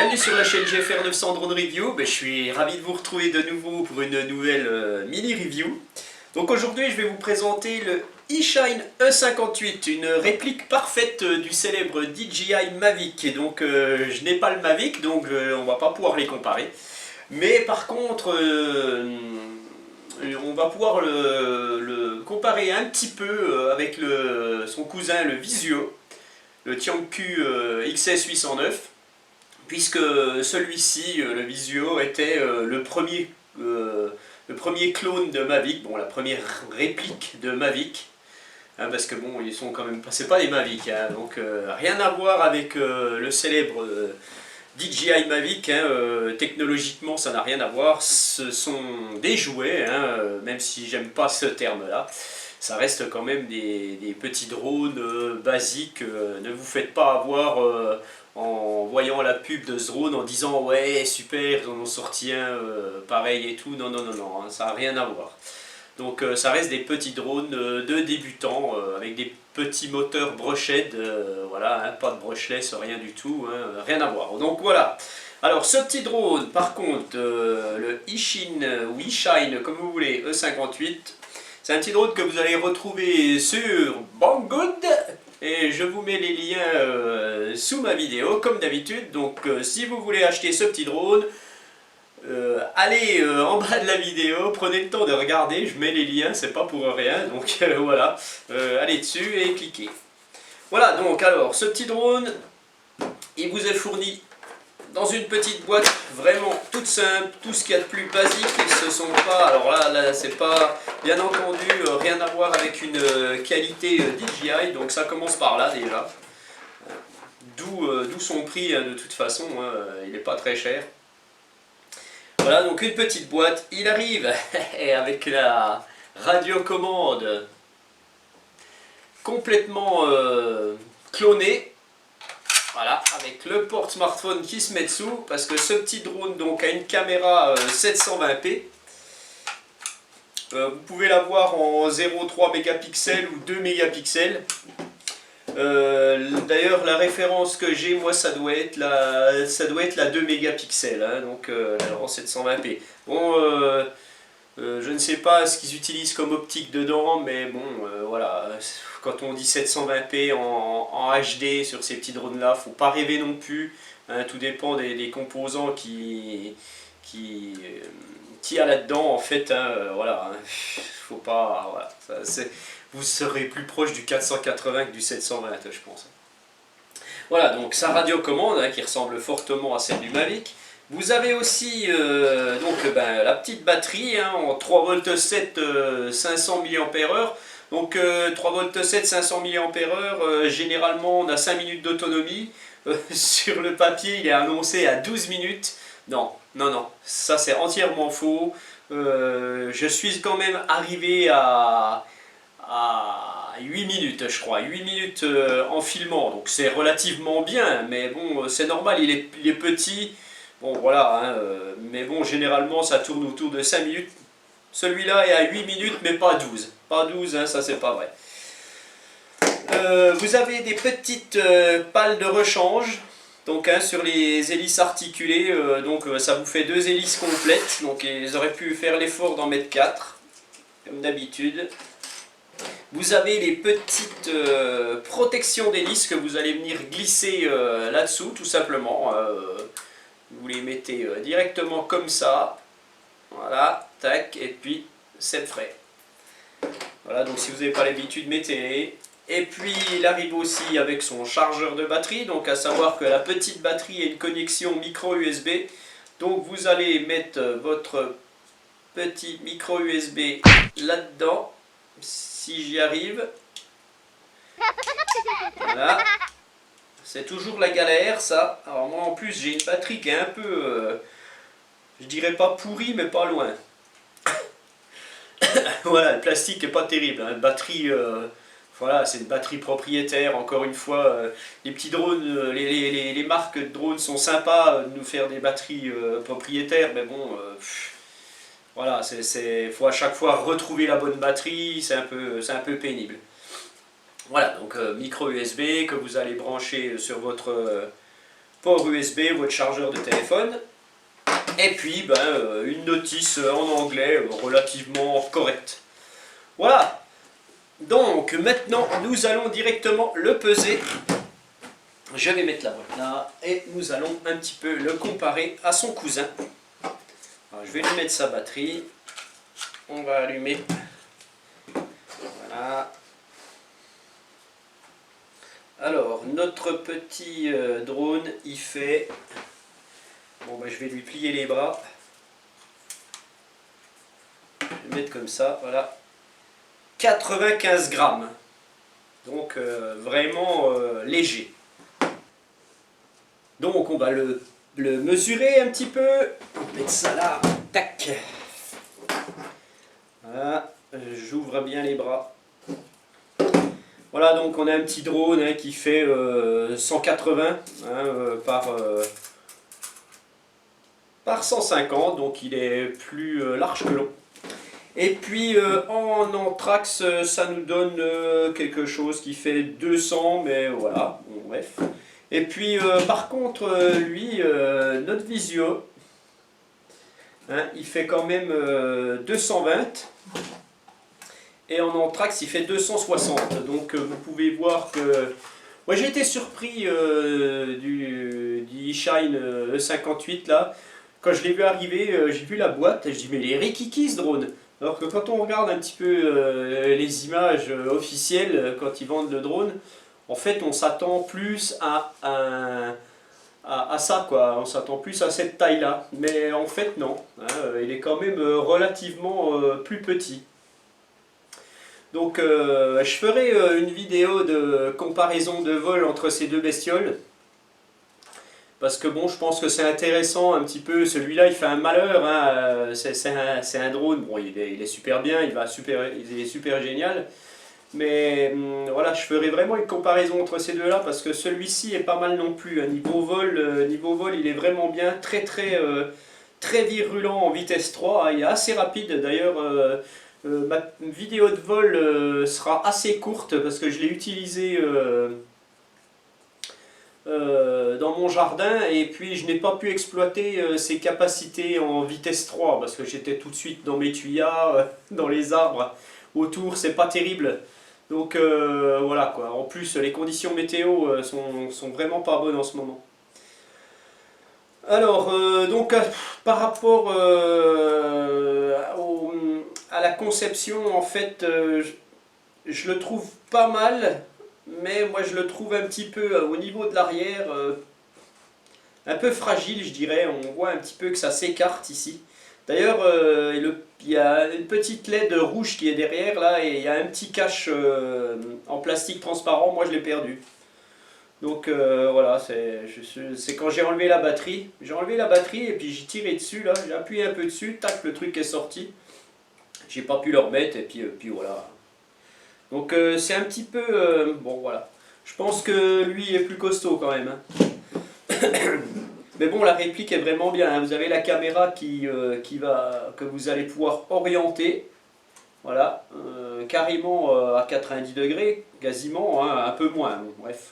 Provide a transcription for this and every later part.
Bienvenue sur la chaîne GFR 900 Drone Review. Je suis ravi de vous retrouver de nouveau pour une nouvelle mini review. Donc aujourd'hui je vais vous présenter le eShine E58, une réplique parfaite du célèbre DJI Mavic. Et donc je n'ai pas le Mavic, donc on va pas pouvoir les comparer. Mais par contre on va pouvoir le comparer un petit peu avec son cousin le Visuo, le Tianku XS809. Puisque celui-ci, le Visuo, était le premier clone de Mavic, bon, la première réplique de Mavic, hein, parce que bon, ils sont quand même, c'est pas des Mavic, hein, donc rien à voir avec le célèbre DJI Mavic, hein, technologiquement ça n'a rien à voir, ce sont des jouets, hein, même si j'aime pas ce terme-là. Ça reste quand même des petits drones basiques, ne vous faites pas avoir en voyant la pub de ce drone en disant ouais super ils en ont sorti un pareil et tout, non non non non, hein, ça n'a rien à voir. Donc ça reste des petits drones de débutants avec des petits moteurs brochettes, voilà, hein, pas de brushless, rien du tout, hein, rien à voir. Donc voilà. Alors ce petit drone par contre, le eShine ou eShine comme vous voulez, E58, c'est un petit drone que vous allez retrouver sur Banggood. Et je vous mets les liens sous ma vidéo comme d'habitude. Donc si vous voulez acheter ce petit drone, allez en bas de la vidéo, prenez le temps de regarder, je mets les liens, c'est pas pour rien. Donc voilà, allez dessus et cliquez. Voilà, donc alors ce petit drone, il vous est fourni dans une petite boîte vraiment toute simple, tout ce qu'il y a de plus basique. Ce sont pas, alors là c'est pas, bien entendu, rien à voir avec une qualité DJI, donc ça commence par là déjà. D'où son prix, hein, de toute façon, hein, il n'est pas très cher. Voilà, donc une petite boîte, il arrive avec la radiocommande complètement clonée. Voilà, avec le port smartphone qui se met dessous, parce que ce petit drone donc a une caméra 720p. Vous pouvez l'avoir en 0,3 mégapixels ou 2 mégapixels. D'ailleurs la référence que j'ai, moi ça doit être la 2 mégapixels, hein, donc en 720p. Bon, je ne sais pas ce qu'ils utilisent comme optique dedans, mais bon, voilà, quand on dit 720p en HD sur ces petits drones là, faut pas rêver non plus, hein, tout dépend des composants qui y a là-dedans en fait, hein, voilà, hein, faut pas, voilà, vous serez plus proche du 480 que du 720 je pense. Voilà, donc sa radiocommande, hein, qui ressemble fortement à celle du Mavic. Vous avez aussi la petite batterie, hein, en 3V7 500 mAh. Donc 3V7 500 mAh, généralement on a 5 minutes d'autonomie. Sur le papier il est annoncé à 12 minutes. Non, non, non, ça c'est entièrement faux. Je suis quand même arrivé à 8 minutes, je crois, 8 minutes en filmant. Donc c'est relativement bien, mais bon, c'est normal, il est petit. Bon voilà, hein, mais bon généralement ça tourne autour de 5 minutes. Celui-là est à 8 minutes mais pas 12. Pas 12, hein, ça c'est pas vrai. Vous avez des petites pales de rechange. Donc hein, sur les hélices articulées, ça vous fait 2 hélices complètes. Donc ils auraient pu faire l'effort d'en mettre 4, comme d'habitude. Vous avez les petites protections d'hélices que vous allez venir glisser là-dessous, tout simplement. Vous les mettez directement comme ça, voilà, tac, et puis c'est frais. Voilà, donc si vous n'avez pas l'habitude, mettez-les. Et puis il arrive aussi avec son chargeur de batterie, donc à savoir que la petite batterie a une connexion micro USB. Donc vous allez mettre votre petit micro USB là-dedans, si j'y arrive. Voilà. C'est toujours la galère ça. Alors moi en plus j'ai une batterie qui est un peu, je dirais pas pourrie mais pas loin. Voilà, le plastique est pas terrible, hein. Batterie, voilà, c'est une batterie propriétaire, encore une fois. Les petits drones, les marques de drones sont sympas de nous faire des batteries propriétaires, mais bon, voilà, faut à chaque fois retrouver la bonne batterie, c'est un peu pénible. Voilà, donc micro USB que vous allez brancher sur votre port USB, votre chargeur de téléphone. Et puis une notice en anglais relativement correcte. Voilà. Donc maintenant nous allons directement le peser. Je vais mettre la boîte là et nous allons un petit peu le comparer à son cousin. Alors, je vais lui mettre sa batterie. On va allumer. Voilà. Alors notre petit drone il fait... Bon je vais lui plier les bras. Je vais le mettre comme ça, voilà. 95 grammes. Donc vraiment léger. Donc on va le mesurer un petit peu. On va mettre ça là. Tac. Voilà. J'ouvre bien les bras. Voilà, donc on a un petit drone qui fait 180 par 150, donc il est plus large que long. Et puis en anthrax, ça nous donne quelque chose qui fait 200, mais voilà, bon, bref. Et puis par contre, lui, notre Visio, il fait quand même 220. Et en anthrax, il fait 260. Donc vous pouvez voir que... Moi j'ai été surpris du eShine E58 là. Quand je l'ai vu arriver, j'ai vu la boîte, et je dis mais il est rikiki ce drone. Alors que quand on regarde un petit peu les images officielles quand ils vendent le drone, en fait on s'attend plus à ça quoi, on s'attend plus à cette taille là. Mais en fait non, il est quand même relativement plus petit. Donc je ferai une vidéo de comparaison de vol entre ces deux bestioles. Parce que bon, je pense que c'est intéressant un petit peu. Celui-là, il fait un malheur. Hein. C'est un drone. Bon, il est super bien, il est super génial. Mais voilà, je ferai vraiment une comparaison entre ces deux-là parce que celui-ci est pas mal non plus. Niveau vol, il est vraiment bien, très virulent en vitesse 3. Hein. Il est assez rapide. D'ailleurs, ma vidéo de vol sera assez courte parce que je l'ai utilisé. Dans mon jardin et puis je n'ai pas pu exploiter ses capacités en vitesse 3 parce que j'étais tout de suite dans mes tuyas, dans les arbres autour, c'est pas terrible. Donc voilà quoi. En plus les conditions météo sont vraiment pas bonnes en ce moment. Alors donc par rapport à la conception en fait je le trouve pas mal. Mais moi je le trouve un petit peu au niveau de l'arrière, un peu fragile je dirais, on voit un petit peu que ça s'écarte ici. D'ailleurs il y a une petite LED rouge qui est derrière là et il y a un petit cache en plastique transparent, moi je l'ai perdu. Donc voilà, c'est quand j'ai enlevé la batterie. J'ai enlevé la batterie et puis j'ai tiré dessus là, j'ai appuyé un peu dessus, tac, le truc est sorti. J'ai pas pu le remettre et puis voilà. Donc c'est un petit peu... bon voilà. Je pense que lui est plus costaud quand même. Hein. Mais bon, la réplique est vraiment bien. Hein. Vous avez la caméra que vous allez pouvoir orienter. Voilà. Carrément à 90 degrés. Quasiment. Hein, un peu moins. Bon, bref.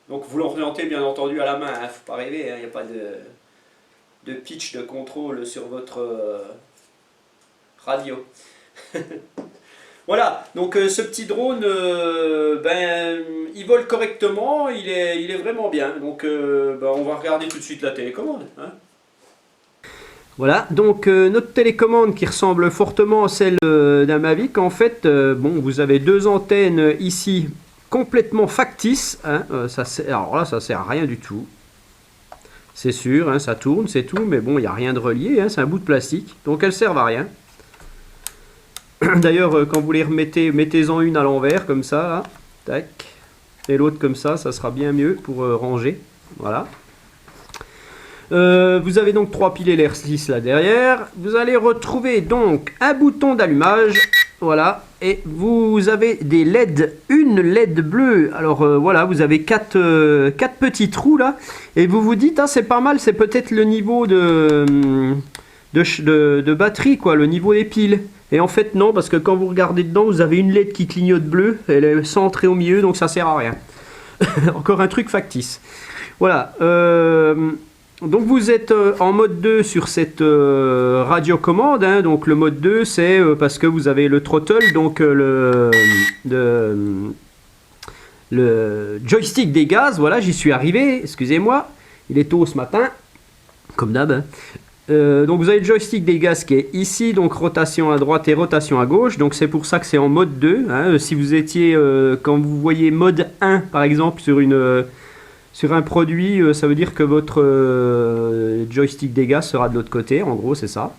Donc vous l'orientez bien entendu à la main. Hein. Faut pas rêver. Il n'y a pas de pitch de contrôle sur votre radio. Voilà, donc ce petit drone, il vole correctement, il est vraiment bien. Donc on va regarder tout de suite la télécommande. Hein. Voilà, donc notre télécommande qui ressemble fortement à celle d'un Mavic. En fait, vous avez deux antennes ici complètement factices. Hein, alors là, ça sert à rien du tout. C'est sûr, hein, ça tourne, c'est tout, mais bon, il n'y a rien de relié, hein, c'est un bout de plastique. Donc elles servent à rien. D'ailleurs, quand vous les remettez, mettez-en une à l'envers, comme ça, là. Tac. Et l'autre comme ça sera bien mieux pour ranger. Voilà. Vous avez donc 3 piles LR6 là derrière. Vous allez retrouver donc un bouton d'allumage. Voilà. Et vous avez des LED. Une LED bleue. Alors voilà, vous avez 4 petits trous là. Et vous vous dites, ah, c'est pas mal, c'est peut-être le niveau de batterie, quoi, le niveau des piles. Et en fait non, parce que quand vous regardez dedans, vous avez une LED qui clignote bleu, elle est centrée au milieu, donc ça sert à rien. Encore un truc factice. Voilà. Donc vous êtes en mode 2 sur cette radiocommande. Hein. Donc le mode 2, c'est parce que vous avez le throttle, donc le joystick des gaz. Voilà, j'y suis arrivé. Excusez-moi. Il est tôt ce matin, comme d'hab. Hein. Donc vous avez le joystick des gaz qui est ici, donc rotation à droite et rotation à gauche. Donc c'est pour ça que c'est en mode 2. Hein. Si vous étiez, quand vous voyez mode 1 par exemple sur un produit, ça veut dire que votre joystick des gaz sera de l'autre côté. En gros, c'est ça.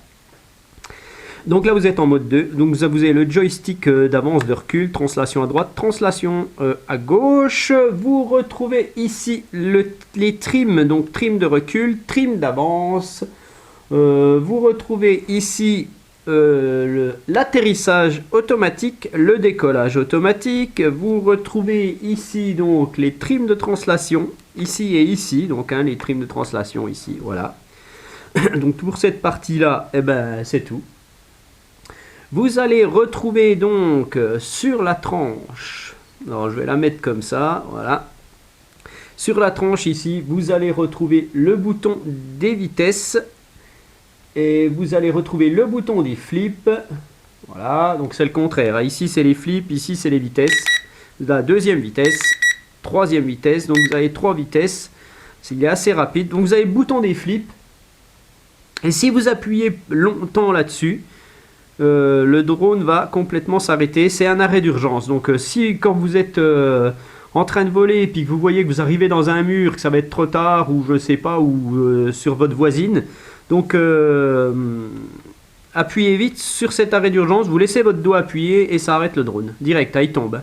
Donc là vous êtes en mode 2. Donc vous avez le joystick d'avance, de recul, translation à droite, translation à gauche. Vous retrouvez ici les trims, donc trim de recul, trim d'avance. Vous retrouvez ici l'atterrissage automatique, le décollage automatique. Vous retrouvez ici donc les trims de translation, ici et ici, donc hein, les trims de translation ici, voilà. Donc pour cette partie-là, eh ben, c'est tout. Vous allez retrouver donc sur la tranche, alors je vais la mettre comme ça, voilà. Sur la tranche ici, vous allez retrouver le bouton des vitesses. Et vous allez retrouver le bouton des flips. Voilà, donc c'est le contraire. Ici c'est les flips, ici c'est les vitesses. La deuxième vitesse, troisième vitesse. Donc vous avez 3 vitesses. Il est assez rapide. Donc vous avez le bouton des flips. Et si vous appuyez longtemps là-dessus, le drone va complètement s'arrêter. C'est un arrêt d'urgence. Donc si quand vous êtes en train de voler et puis que vous voyez que vous arrivez dans un mur, que ça va être trop tard ou je sais pas, ou sur votre voisine. Donc, appuyez vite sur cet arrêt d'urgence, vous laissez votre doigt appuyé et ça arrête le drone. Direct, il tombe.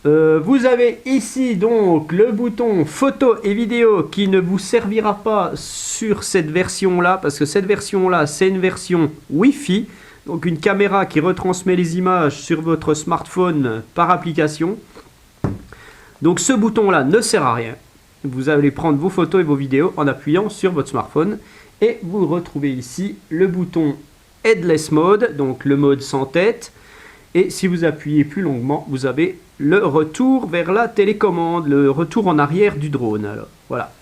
Vous avez ici donc le bouton photo et vidéo qui ne vous servira pas sur cette version-là, parce que cette version-là, c'est une version Wi-Fi, donc une caméra qui retransmet les images sur votre smartphone par application. Donc ce bouton-là ne sert à rien. Vous allez prendre vos photos et vos vidéos en appuyant sur votre smartphone. Et vous retrouvez ici le bouton Headless Mode, donc le mode sans tête. Et si vous appuyez plus longuement, vous avez le retour vers la télécommande, le retour en arrière du drone. Alors, voilà.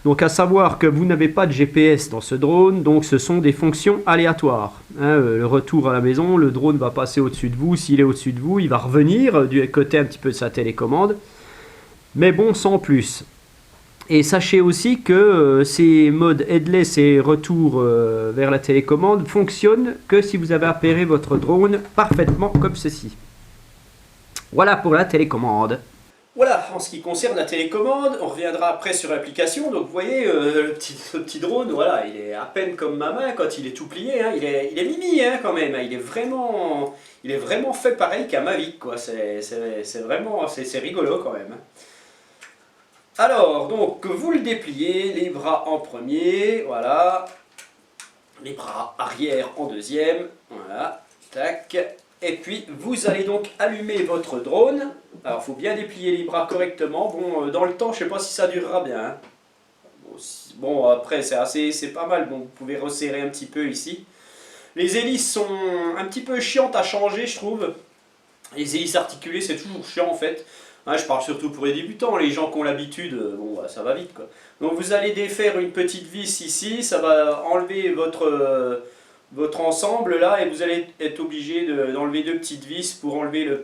Donc à savoir que vous n'avez pas de GPS dans ce drone, donc ce sont des fonctions aléatoires. Hein, le retour à la maison, le drone va passer au-dessus de vous. S'il est au-dessus de vous, il va revenir du côté un petit peu de sa télécommande. Mais bon, sans plus. Et sachez aussi que ces modes headless et retour vers la télécommande fonctionnent que si vous avez appairé votre drone parfaitement comme ceci. Voilà pour la télécommande. Voilà, en ce qui concerne la télécommande, on reviendra après sur l'application. Donc vous voyez, le petit drone, voilà, il est à peine comme ma main quand il est tout plié. Hein. Il est mimi hein, quand même, il est vraiment fait pareil qu'un Mavic, quoi. C'est vraiment, c'est rigolo quand même. Alors, donc, vous le dépliez, les bras en premier, voilà, les bras arrière en deuxième, voilà, tac, et puis vous allez donc allumer votre drone. Alors, il faut bien déplier les bras correctement, bon, dans le temps, je ne sais pas si ça durera bien, hein. Bon, après, c'est pas mal, bon, vous pouvez resserrer un petit peu ici. Les hélices sont un petit peu chiantes à changer, je trouve. Les hélices articulées, c'est toujours chiant, en fait. Hein, je parle surtout pour les débutants, les gens qui ont l'habitude, bon, bah, ça va vite quoi. Donc vous allez défaire une petite vis ici, ça va enlever votre ensemble là et vous allez être obligé d'enlever 2 petites vis pour enlever la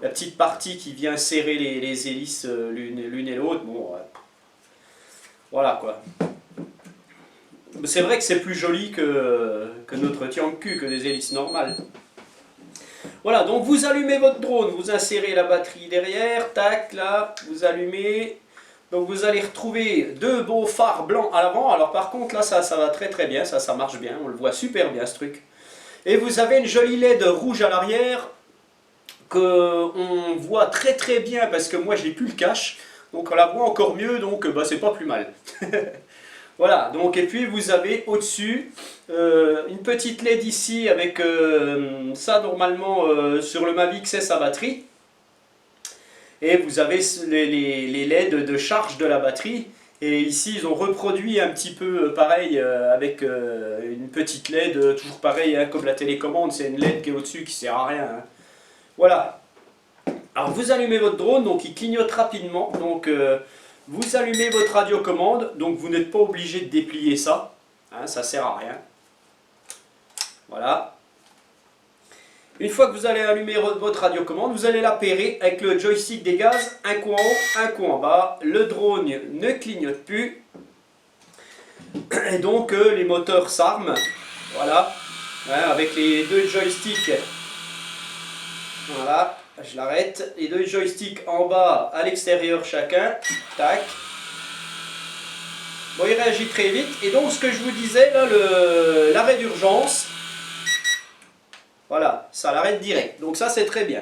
petite partie qui vient serrer les hélices l'une et l'autre. Bon, ouais. Voilà quoi. C'est vrai que c'est plus joli que notre Tiancu, que des hélices normales. Voilà, donc vous allumez votre drone, vous insérez la batterie derrière, tac, là, vous allumez. Donc vous allez retrouver 2 beaux phares blancs à l'avant. Alors par contre, là, ça va très très bien, ça marche bien, on le voit super bien ce truc. Et vous avez une jolie LED rouge à l'arrière, qu'on voit très très bien, parce que moi j'ai plus le cache. Donc on la voit encore mieux, donc bah, c'est pas plus mal. Voilà, donc et puis vous avez au-dessus une petite LED ici avec ça normalement sur le Mavic c'est sa batterie. Et vous avez les LED de charge de la batterie. Et ici ils ont reproduit un petit peu pareil avec une petite LED, toujours pareil hein, comme la télécommande, c'est une LED qui est au-dessus qui sert à rien. Hein. Voilà. Alors vous allumez votre drone, donc il clignote rapidement. Donc Vous allumez votre radiocommande, donc vous n'êtes pas obligé de déplier ça, hein, ça sert à rien. Voilà. Une fois que vous allez allumer votre radiocommande, vous allez la pairer avec le joystick des gaz, un coup en haut, un coup en bas. Le drone ne clignote plus. Et donc les moteurs s'arment. Voilà. Hein, avec les deux joysticks. Voilà. Je l'arrête. Les deux joysticks en bas, à l'extérieur chacun. Tac. Bon, il réagit très vite. Et donc, ce que je vous disais, là, l'arrêt d'urgence, voilà, ça l'arrête direct. Donc ça, c'est très bien.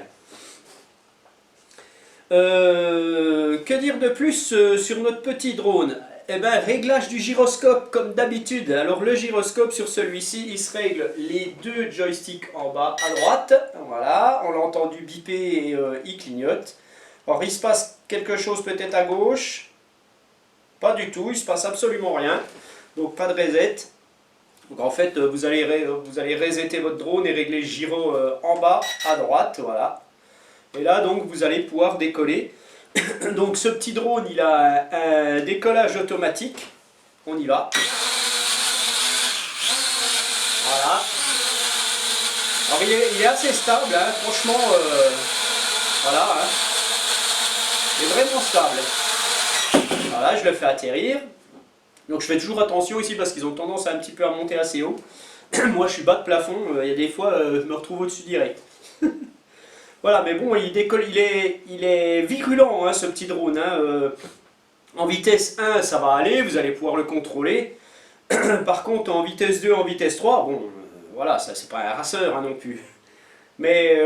Que dire de plus sur notre petit drone? Eh bien, réglage du gyroscope comme d'habitude. Alors le gyroscope sur celui-ci, il se règle les deux joysticks en bas à droite. Voilà, on l'a entendu biper et il clignote. Alors il se passe quelque chose peut-être à gauche. Pas du tout, il se passe absolument rien. Donc pas de reset. Donc en fait, vous allez resetter votre drone et régler le gyro en bas à droite. Voilà. Et là donc vous allez pouvoir décoller. Donc ce petit drone, il a un décollage automatique. On y va. Voilà. Alors il est assez stable, hein. Franchement, voilà. Hein. Il est vraiment stable. Voilà, je le fais atterrir. Donc je fais toujours attention ici parce qu'ils ont tendance un petit peu à monter assez haut. Moi je suis bas de plafond, il y a des fois je me retrouve au-dessus direct. Voilà, mais bon, il décolle, il est virulent, hein, ce petit drone. Hein, en vitesse 1, ça va aller, vous allez pouvoir le contrôler. Par contre, en vitesse 2, en vitesse 3, bon, voilà, ça c'est pas un raceur hein, non plus. Mais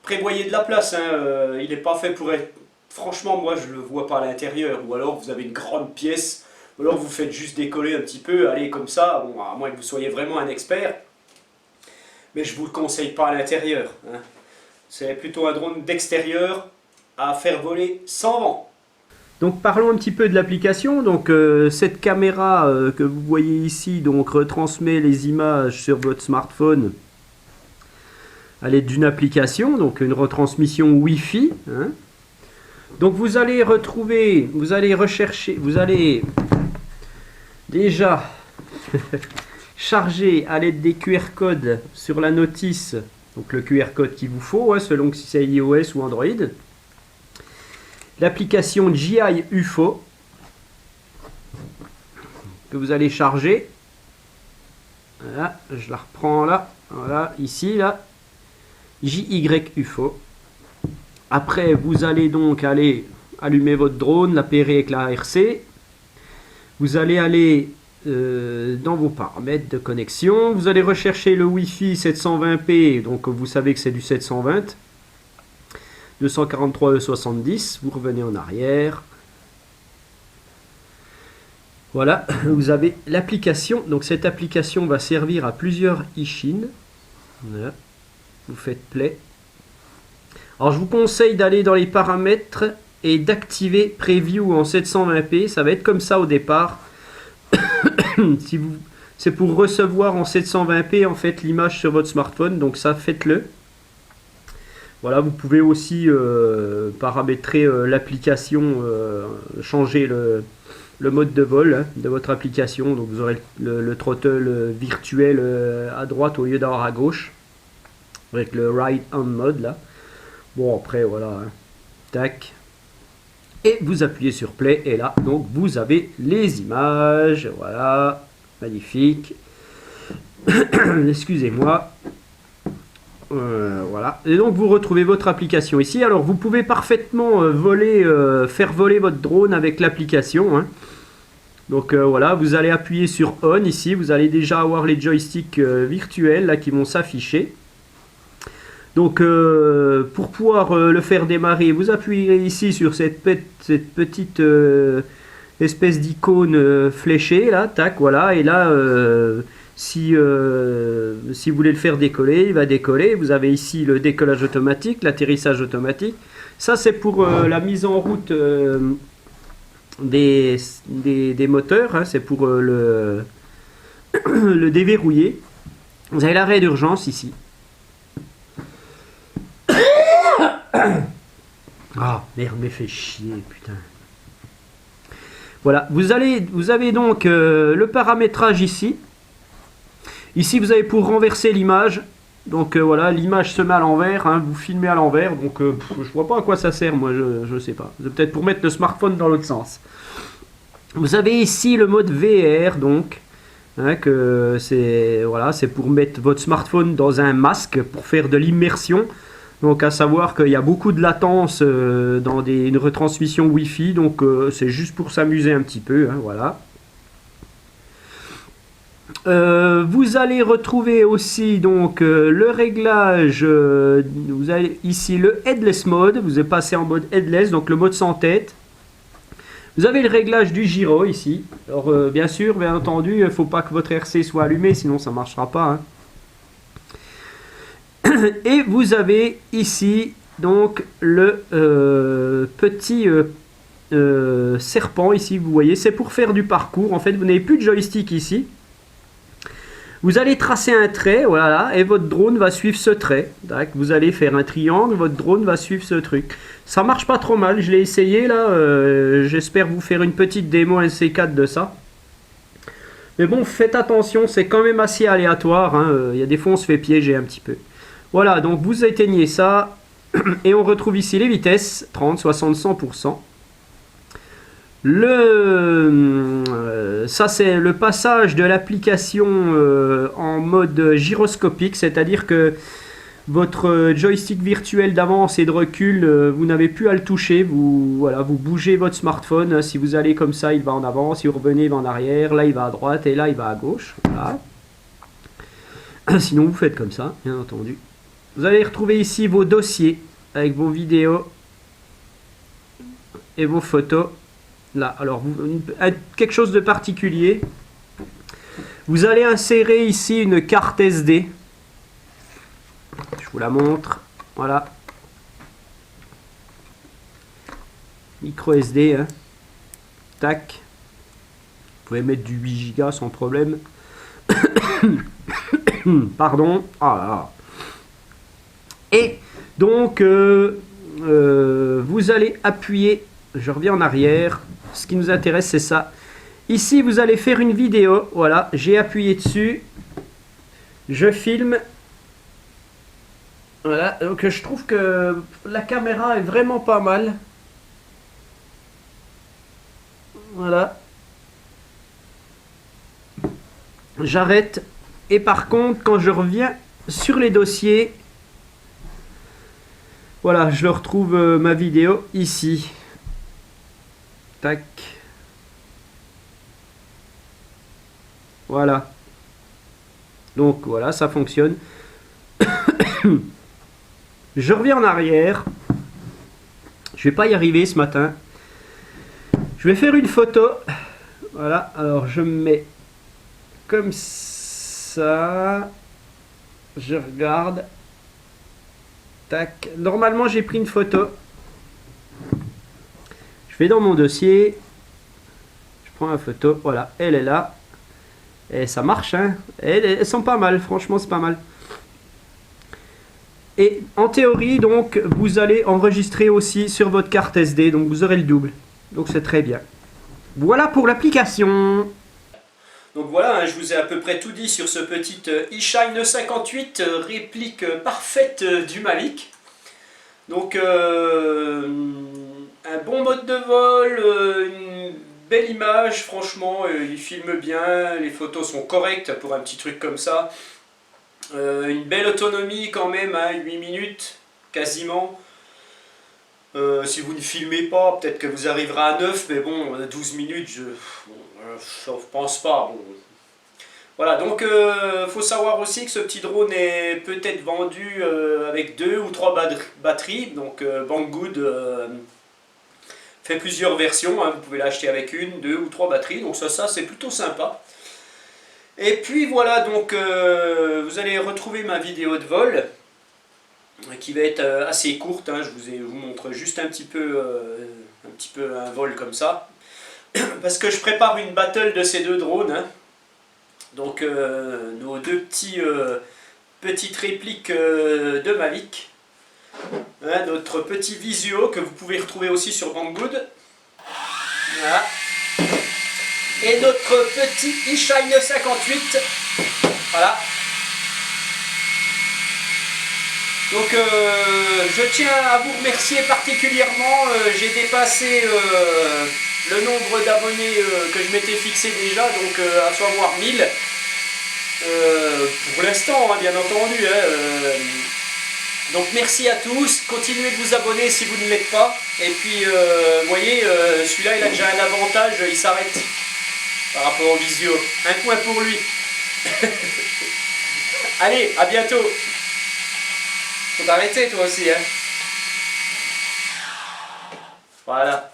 prévoyez de la place, hein, il n'est pas fait pour être... Franchement, moi je le vois pas à l'intérieur, ou alors vous avez une grande pièce, ou alors vous faites juste décoller un petit peu, allez comme ça, bon, à moins que vous soyez vraiment un expert. Mais je vous le conseille pas à l'intérieur. Hein. C'est plutôt un drone d'extérieur à faire voler sans vent. Donc parlons un petit peu de l'application. Donc cette caméra que vous voyez ici donc retransmet les images sur votre smartphone à l'aide d'une application, donc une retransmission Wi-Fi. Hein. Donc vous allez retrouver, vous allez rechercher, vous allez déjà charger à l'aide des QR codes sur la notice. Donc le QR code qu'il vous faut, hein, selon si c'est iOS ou Android. L'application DJI UFO que vous allez charger. Voilà, je la reprends là. Voilà, ici, là. JY UFO. Après, vous allez donc aller allumer votre drone, la pairer avec la RC. Vous allez aller dans vos paramètres de connexion, vous allez rechercher le Wi-Fi 720p, donc vous savez que c'est du 720, 243.270, vous revenez en arrière. Voilà, vous avez l'application, donc cette application va servir à plusieurs Ishin. Voilà. Vous faites play. Alors je vous conseille d'aller dans les paramètres et d'activer Preview en 720p, ça va être comme ça au départ. Si c'est pour recevoir en 720p en fait l'image sur votre smartphone, donc ça faites-le. Voilà, vous pouvez aussi paramétrer l'application, changer le mode de vol hein, de votre application. Donc vous aurez le throttle virtuel à droite au lieu d'avoir à gauche, avec le ride on mode là. Bon après voilà, hein. Tac. Et vous appuyez sur play et là donc vous avez les images, voilà, magnifique. Excusez-moi. Voilà. Et donc vous retrouvez votre application ici. Alors vous pouvez parfaitement faire voler votre drone avec l'application. Hein. Donc voilà, vous allez appuyer sur on ici. Vous allez déjà avoir les joysticks virtuels là qui vont s'afficher. Donc pour pouvoir le faire démarrer, vous appuyez ici sur cette petite espèce d'icône fléchée là, tac, voilà, et là si vous voulez le faire décoller, il va décoller. Vous avez ici le décollage automatique, l'atterrissage automatique. Ça c'est pour la mise en route des moteurs, hein, c'est pour le déverrouiller. Vous avez l'arrêt d'urgence ici. Ah, merde, mais fait chier, putain. Voilà, vous avez donc le paramétrage ici. Ici, vous avez pour renverser l'image. Donc voilà, l'image se met à l'envers, hein, vous filmez à l'envers. Donc je vois pas à quoi ça sert, moi, je sais pas. C'est peut-être pour mettre le smartphone dans l'autre sens. Vous avez ici le mode VR, donc. Hein, que c'est voilà, c'est pour mettre votre smartphone dans un masque pour faire de l'immersion. Donc à savoir qu'il y a beaucoup de latence dans une retransmission Wi-Fi, donc c'est juste pour s'amuser un petit peu, hein, voilà. Vous allez retrouver aussi donc le réglage, vous avez ici le headless mode, vous êtes passé en mode headless, donc le mode sans tête. Vous avez le réglage du gyro ici. Alors bien sûr, bien entendu, il ne faut pas que votre RC soit allumé, sinon ça ne marchera pas. Hein. Et vous avez ici donc le petit serpent ici, vous voyez, c'est pour faire du parcours. En fait, vous n'avez plus de joystick ici. Vous allez tracer un trait, voilà, et votre drone va suivre ce trait. Vous allez faire un triangle, votre drone va suivre ce truc. Ça marche pas trop mal, je l'ai essayé là, j'espère vous faire une petite démo NC4 de ça. Mais bon, faites attention, c'est quand même assez aléatoire, hein. Il y a des fois on se fait piéger un petit peu. Voilà, donc vous éteignez ça, et on retrouve ici les vitesses, 30, 60, 100%. Ça c'est le passage de l'application en mode gyroscopique, c'est-à-dire que votre joystick virtuel d'avance et de recul, vous n'avez plus à le toucher, voilà, vous bougez votre smartphone, si vous allez comme ça il va en avant, si vous revenez il va en arrière, là il va à droite et là il va à gauche, voilà. Sinon vous faites comme ça, bien entendu. Vous allez retrouver ici vos dossiers avec vos vidéos et vos photos. Là, alors, quelque chose de particulier. Vous allez insérer ici une carte SD. Je vous la montre. Voilà. Micro SD. Hein. Tac. Vous pouvez mettre du 8 Go sans problème. Pardon. Ah là. Et donc, vous allez appuyer. Je reviens en arrière. Ce qui nous intéresse, c'est ça. Ici, vous allez faire une vidéo. Voilà, j'ai appuyé dessus. Je filme. Voilà, donc je trouve que la caméra est vraiment pas mal. Voilà. J'arrête. Et par contre, quand je reviens sur les dossiers, voilà, je retrouve ma vidéo ici. Tac. Voilà. Donc voilà, ça fonctionne. Je reviens en arrière. Je vais pas y arriver ce matin. Je vais faire une photo. Voilà, alors je me mets comme ça. Je regarde. Tac. Normalement, j'ai pris une photo. Je vais dans mon dossier. Je prends la photo. Voilà, elle est là. Et ça marche, hein. Elles sont pas mal, franchement, c'est pas mal. Et en théorie, donc, vous allez enregistrer aussi sur votre carte SD. Donc, vous aurez le double. Donc, c'est très bien. Voilà pour l'application. Donc voilà, hein, je vous ai à peu près tout dit sur ce petit eShine 58, réplique parfaite du Mavic. Donc, un bon mode de vol, une belle image, franchement, il filme bien, les photos sont correctes pour un petit truc comme ça. Une belle autonomie quand même, hein, 8 minutes quasiment. Si vous ne filmez pas, peut-être que vous arriverez à 9, mais bon, 12 minutes, je pense pas. Bon. Voilà, donc faut savoir aussi que ce petit drone est peut-être vendu avec 2 ou 3 batteries. Donc Banggood fait plusieurs versions, hein, vous pouvez l'acheter avec 1, 2 ou 3 batteries. Donc ça c'est plutôt sympa. Et puis voilà, donc vous allez retrouver ma vidéo de vol qui va être assez courte, hein. Je vous montre juste un petit peu un vol comme ça. Parce que je prépare une battle de ces deux drones, hein. Donc nos deux petites répliques de Mavic, hein, notre petit visuo que vous pouvez retrouver aussi sur Banggood. Voilà. Et notre petit eShine 58. Voilà. Donc je tiens à vous remercier particulièrement. J'ai dépassé le nombre d'abonnés que je m'étais fixé déjà, donc à savoir 1000. Pour l'instant, hein, bien entendu. Hein, donc merci à tous. Continuez de vous abonner si vous ne l'êtes pas. Et puis, vous voyez, celui-là, il a déjà un avantage, il s'arrête par rapport au visio. Un point pour lui. Allez, à bientôt. Faut t'arrêter toi aussi, hein. Voilà.